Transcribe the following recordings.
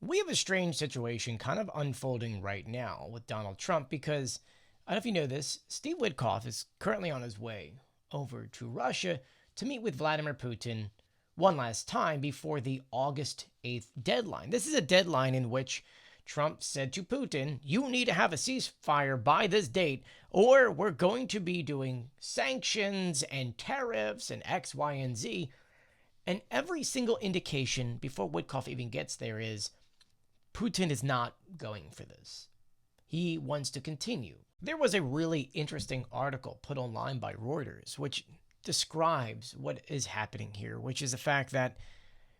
We have a strange situation kind of unfolding right now with Donald Trump because I don't know if you know this, Steve Witkoff is currently on his way over to Russia to meet with Vladimir Putin one last time before the August 8th deadline. This is a deadline in which Trump said to Putin, you need to have a ceasefire by this date, or we're going to be doing sanctions and tariffs and X, Y, and Z. And every single indication before Witkoff even gets there is Putin is not going for this. He wants to continue. There was a really interesting article put online by Reuters, which describes what is happening here, which is the fact that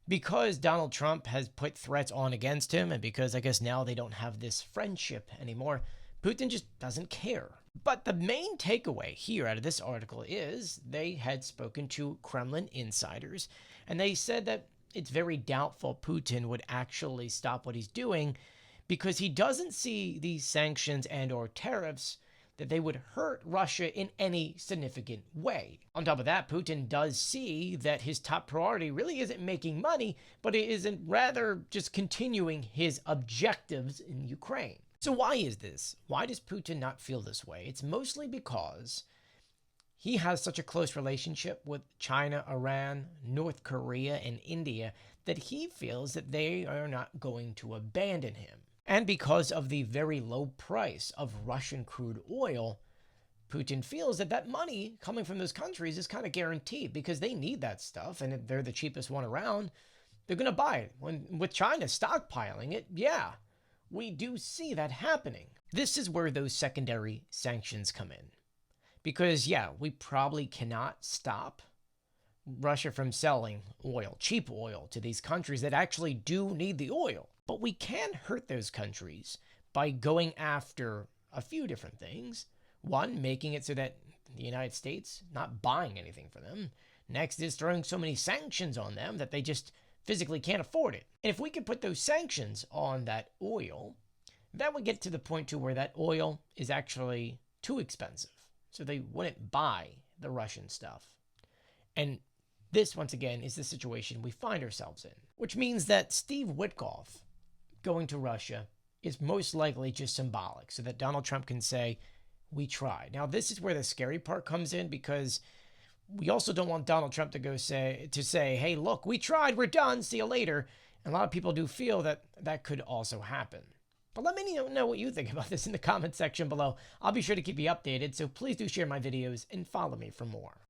because Donald Trump has put threats on against him, and because I guess now they don't have this friendship anymore, Putin just doesn't care. But the main takeaway here out of this article is they had spoken to Kremlin insiders, and they said that it's very doubtful Putin would actually stop what he's doing because he doesn't see these sanctions and or tariffs that they would hurt Russia in any significant way. On top of that, Putin does see that his top priority really isn't making money, but it isn't rather just continuing his objectives in Ukraine. So why is this? Why does Putin not feel this way? It's mostly because he has such a close relationship with China, Iran, North Korea, and India that he feels that they are not going to abandon him. And because of the very low price of Russian crude oil, Putin feels that that money coming from those countries is kind of guaranteed because they need that stuff, and if they're the cheapest one around, they're going to buy it. With China stockpiling it, yeah, we do see that happening. This is where those secondary sanctions come in. Because, yeah, we probably cannot stop Russia from selling oil, cheap oil, to these countries that actually do need the oil. But we can hurt those countries by going after a few different things. One, making it so that the United States not buying anything for them. Next is throwing so many sanctions on them that they just physically can't afford it. And if we could put those sanctions on that oil, that would get to the point to where that oil is actually too expensive. So they wouldn't buy the Russian stuff. And this, once again, is the situation we find ourselves in, which means that Steve Witkoff going to Russia is most likely just symbolic so that Donald Trump can say, we tried. Now, this is where the scary part comes in because we also don't want Donald Trump to say, hey, look, we tried, we're done, see you later. And a lot of people do feel that that could also happen. But let me know what you think about this in the comment section below. I'll be sure to keep you updated, so please do share my videos and follow me for more.